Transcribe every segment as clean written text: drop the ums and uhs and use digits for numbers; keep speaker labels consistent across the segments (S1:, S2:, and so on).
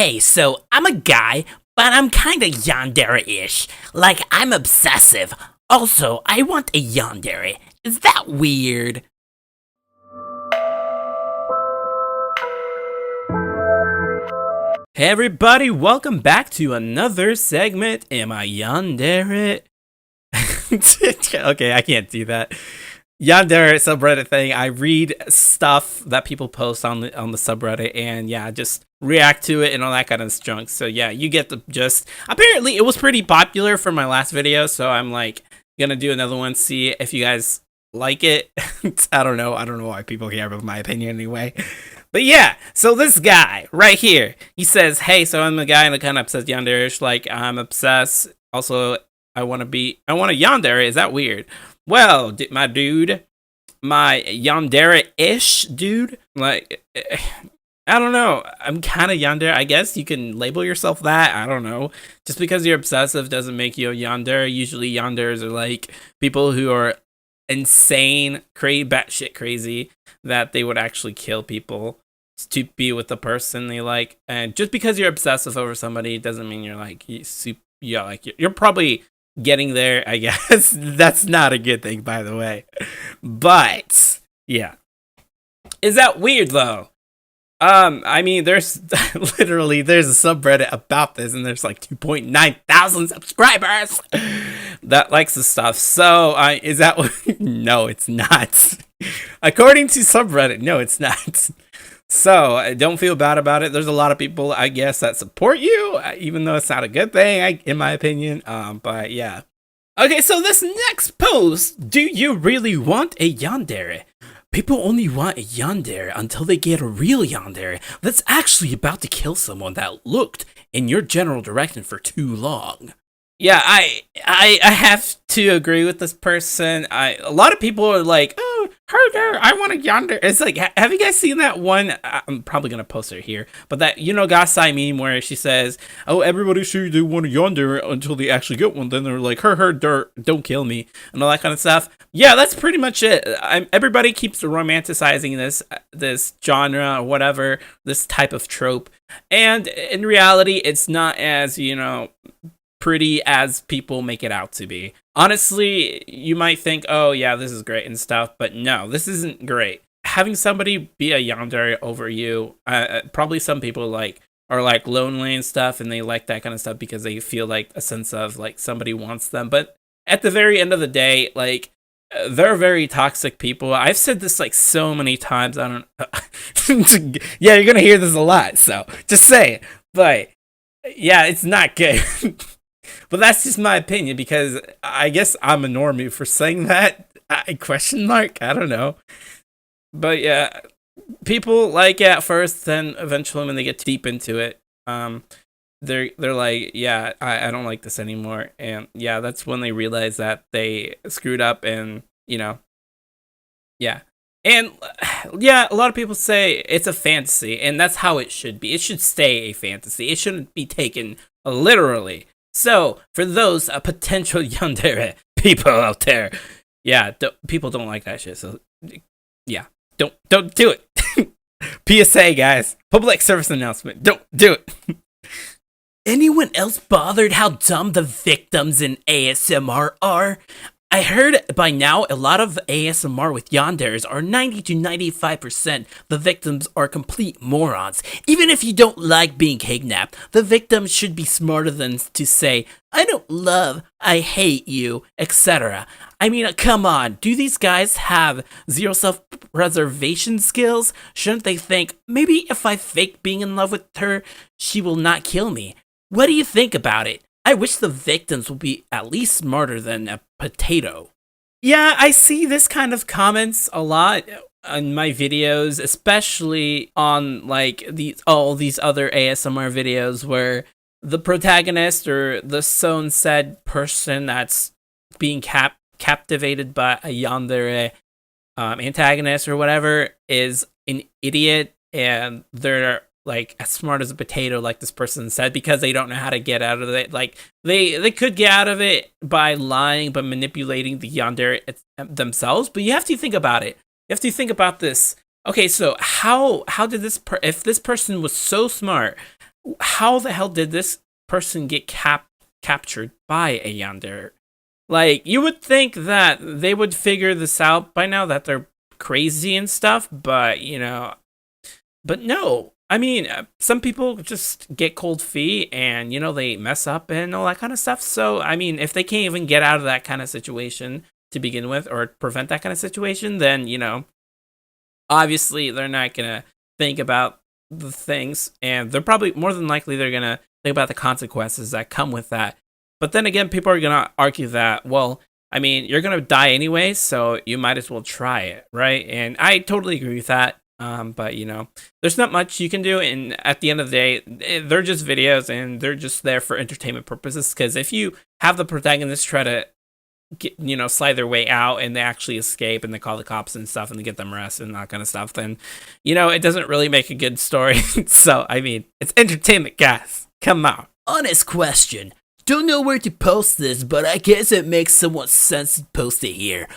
S1: Hey, so I'm a guy, but I'm kinda yandere-ish. Like, I'm obsessive. Also, I want a yandere. Is that weird? Hey everybody, welcome back to another segment. Am I yandere? Okay, I can't do that. Yandere subreddit thing. I read stuff that people post on the subreddit, and yeah, just react to it and all that kind of junk. So yeah, you get the gist. Apparently, it was pretty popular for my last video, so I'm like gonna do another one, see if you guys like it. I don't know why people care about my opinion anyway. But yeah, so this guy right here, he says, "Hey, so I'm a guy and I kind of obsessed yandere-ish. Like I'm obsessed. Also, I want a yandere. Is that weird?" Well, my dude, my yandere-ish dude, like, I don't know. I'm kind of yandere. I guess you can label yourself that. I don't know. Just because you're obsessive doesn't make you a yandere. Usually yanderes are like people who are insane, batshit crazy, that they would actually kill people to be with the person they like. And just because you're obsessive over somebody doesn't mean you're like, you're probably getting there, I guess. That's not a good thing, by the way. But yeah, is that weird though? I mean, there's literally there's a subreddit about this, and there's like 2.9 thousand subscribers that likes the stuff. So is that no, it's not. According to subreddit, no, it's not. So don't feel bad about it. There's a lot of people, I guess, that support you, even though it's not a good thing, in my opinion. But yeah. Okay, so this next post, do you really want a yandere? People only want a yandere until they get a real yandere that's actually about to kill someone that looked in your general direction for too long. Yeah, I have to agree with this person. A lot of people are like, "Oh, herder, I want a yandere." It's like, have you guys seen that one? I'm probably gonna post it here, but that Gasai meme where she says, "Oh, everybody sure they want a yandere until they actually get one." Then they're like, "Her, dirt, don't kill me," and all that kind of stuff. Yeah, that's pretty much it. Everybody keeps romanticizing this genre or whatever, this type of trope, and in reality, it's not as pretty as people make it out to be. Honestly, you might think, "Oh yeah, this is great and stuff," but no, this isn't great. Having somebody be a yandere over you, probably some people are like lonely and stuff, and they like that kind of stuff because they feel like a sense of like somebody wants them. But at the very end of the day, like, they're very toxic people. I've said this like so many times. I don't. Yeah, you're gonna hear this a lot, so just say it. But yeah, it's not good. But that's just my opinion, because I guess I'm a normie for saying that. Question mark? I don't know. But yeah, people like it at first, then eventually when they get deep into it, they're like, yeah, I don't like this anymore. And yeah, that's when they realize that they screwed up, and yeah. And yeah, a lot of people say it's a fantasy, and that's how it should be. It should stay a fantasy. It shouldn't be taken literally. So, for those potential yandere people out there, yeah, people don't like that shit. So, yeah, don't do it. PSA, guys, public service announcement. Don't do it. Anyone else bothered how dumb the victims in ASMR are? I heard by now a lot of ASMR with yanderes are 90 to 95% the victims are complete morons. Even if you don't like being kidnapped, the victim should be smarter than to say, "I don't love, I hate you," etc. I mean, come on, do these guys have zero self-preservation skills? Shouldn't they think, maybe if I fake being in love with her, she will not kill me? What do you think about it? I wish the victims would be at least smarter than a potato. Yeah, I see this kind of comments a lot on my videos, especially on like all these other ASMR videos where the protagonist or the said person that's being captivated by a yandere antagonist or whatever is an idiot, and they're like as smart as a potato, like this person said, because they don't know how to get out of it. Like they could get out of it by lying, but manipulating the yandere themselves. But you have to think about it. You have to think about this. Okay, so how did if this person was so smart, how the hell did this person get captured by a yandere? Like, you would think that they would figure this out by now, that they're crazy and stuff, but but no. I mean, some people just get cold feet and, they mess up and all that kind of stuff. So, I mean, if they can't even get out of that kind of situation to begin with, or prevent that kind of situation, then, obviously they're not going to think about the things, and they're probably, more than likely, they're going to think about the consequences that come with that. But then again, people are going to argue that, well, I mean, you're going to die anyway, so you might as well try it, right? And I totally agree with that. But there's not much you can do, and at the end of the day, they're just videos, and they're just there for entertainment purposes. Because if you have the protagonist try to slide their way out, and they actually escape, and they call the cops and stuff, and they get them arrested and that kind of stuff, then it doesn't really make a good story. So I mean, it's entertainment, guys. Come on.
S2: Honest question. Don't know where to post this, but I guess it makes somewhat sense to post it here.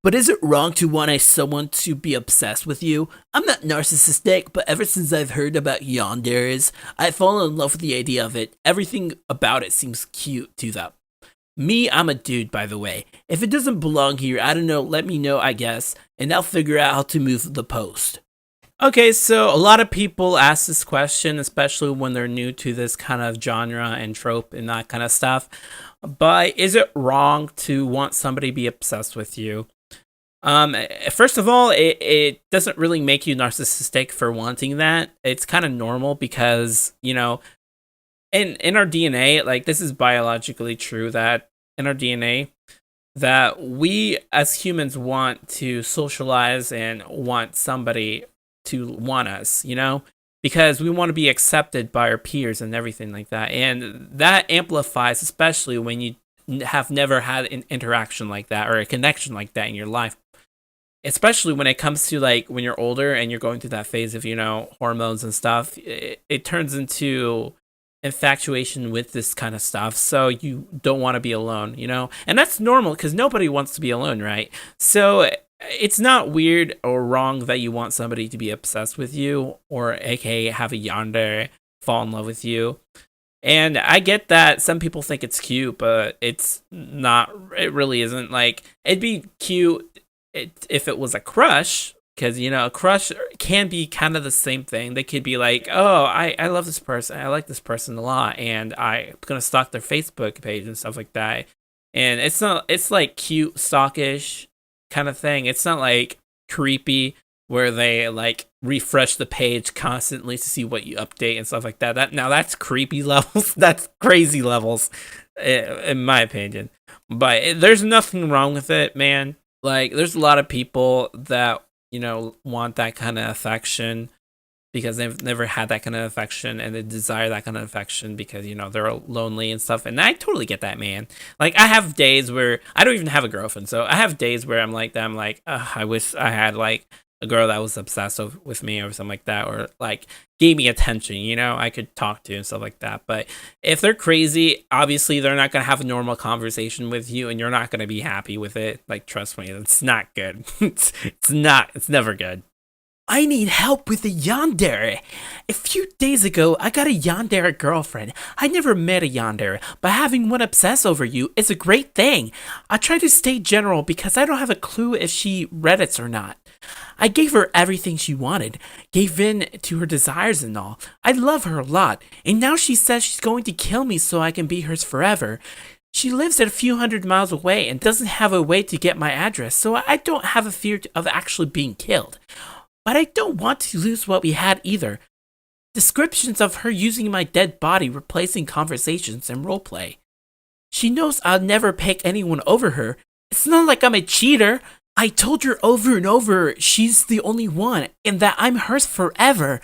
S2: But is it wrong to want someone to be obsessed with you? I'm not narcissistic, but ever since I've heard about yanderes, I've fallen in love with the idea of it. Everything about it seems cute to them. Me, I'm a dude, by the way. If it doesn't belong here, I don't know, let me know, I guess, and I'll figure out how to move the post.
S1: Okay, so a lot of people ask this question, especially when they're new to this kind of genre and trope and that kind of stuff. But is it wrong to want somebody to be obsessed with you? First of all, it doesn't really make you narcissistic for wanting that. It's kind of normal because, in our DNA, like, this is biologically true, that in our DNA, that we as humans want to socialize and want somebody to want us, because we want to be accepted by our peers and everything like that. And that amplifies, especially when you have never had an interaction like that or a connection like that in your life. Especially when it comes to, like, when you're older and you're going through that phase of, hormones and stuff, it turns into infatuation with this kind of stuff. So you don't want to be alone, and that's normal because nobody wants to be alone, right? So it's not weird or wrong that you want somebody to be obsessed with you, or aka have a yandere fall in love with you. And I get that some people think it's cute, but it's not. It really isn't. Like, it'd be cute if it was a crush, because a crush can be kind of the same thing. They could be like, oh, I love this person, I like this person a lot, and I'm gonna stalk their Facebook page and stuff like that. And it's like cute stalkish kind of thing. It's not like creepy where they like refresh the page constantly to see what you update and stuff like that. That's creepy levels. That's crazy levels, in my opinion. But there's nothing wrong with it, man. Like, there's a lot of people that, want that kind of affection because they've never had that kind of affection, and they desire that kind of affection because, they're lonely and stuff. And I totally get that, man. Like, I have days where I don't even have a girlfriend. So I have days where I'm like that. I'm like, I wish I had, like, a girl that was obsessed with me or something like that, or like gave me attention, I could talk to and stuff like that. But if they're crazy, obviously they're not gonna have a normal conversation with you, and you're not gonna be happy with it. Like, trust me, it's not good. It's never good.
S2: I need help with the yandere. A few days ago, I got a yandere girlfriend. I never met a yandere, but having one obsess over you is a great thing. I try to stay general because I don't have a clue if she Reddits or not. I gave her everything she wanted, gave in to her desires and all. I love her a lot, and now she says she's going to kill me so I can be hers forever. She lives at a few hundred miles away and doesn't have a way to get my address, so I don't have a fear of actually being killed. But I don't want to lose what we had either. Descriptions of her using my dead body replacing conversations and roleplay. She knows I'll never pick anyone over her. It's not like I'm a cheater. I told her over and over she's the only one and that I'm hers forever.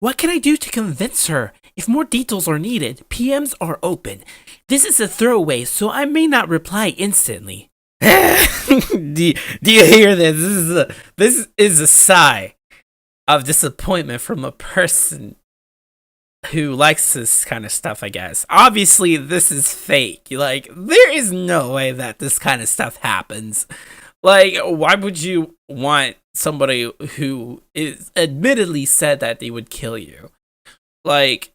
S2: What can I do to convince her? If more details are needed, PMs are open. This is a throwaway, so I may not reply instantly.
S1: do you hear this? This is a sigh of disappointment from a person who likes this kind of stuff, I guess. Obviously, this is fake. Like, there is no way that this kind of stuff happens. Like, why would you want somebody who is admittedly said that they would kill you? Like,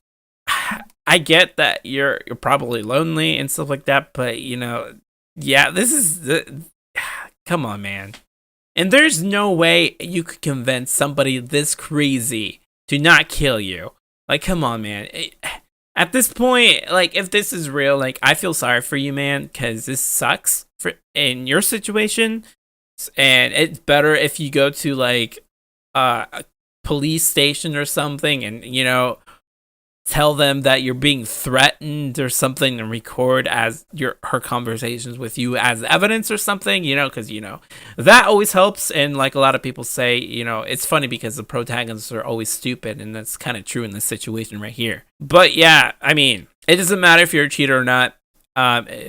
S1: I get that you're probably lonely and stuff like that, but yeah, this is come on, man. And there's no way you could convince somebody this crazy to not kill you. Like, come on, man. At this point, like, if this is real, like, I feel sorry for you, man, because this sucks in your situation. And it's better if you go to, like, a police station or something and, tell them that you're being threatened or something and record as her conversations with you as evidence or something, because that always helps. And like a lot of people say, it's funny because the protagonists are always stupid, and that's kind of true in this situation right here. But yeah, I mean, it doesn't matter if you're a cheater or not.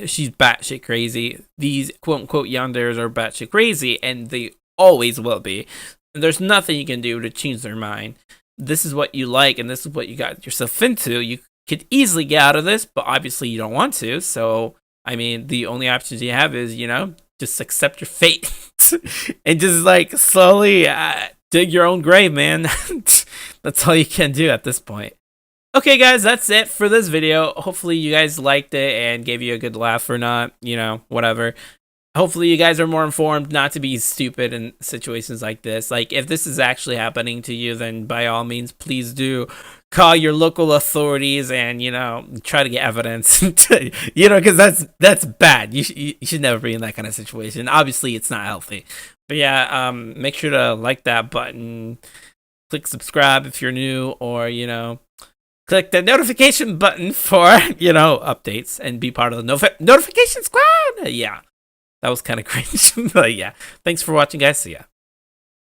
S1: She's batshit crazy. These quote unquote yanderes are batshit crazy, and they always will be. And there's nothing you can do to change their mind. This is what you like, and this is what you got yourself into. You could easily get out of this, but obviously you don't want to. So, I mean, the only options you have is, just accept your fate and just like slowly dig your own grave, man. That's all you can do at this point. Okay, guys, that's it for this video. Hopefully you guys liked it and gave you a good laugh or not, whatever. Hopefully you guys are more informed not to be stupid in situations like this. Like, if this is actually happening to you, then by all means, please do call your local authorities and, try to get evidence, because that's bad. You should never be in that kind of situation. Obviously, it's not healthy. But yeah, make sure to like that button, click subscribe if you're new, or, click the notification button for, updates and be part of the notification squad. Yeah. That was kind of cringe. But yeah, thanks for watching, guys. See ya.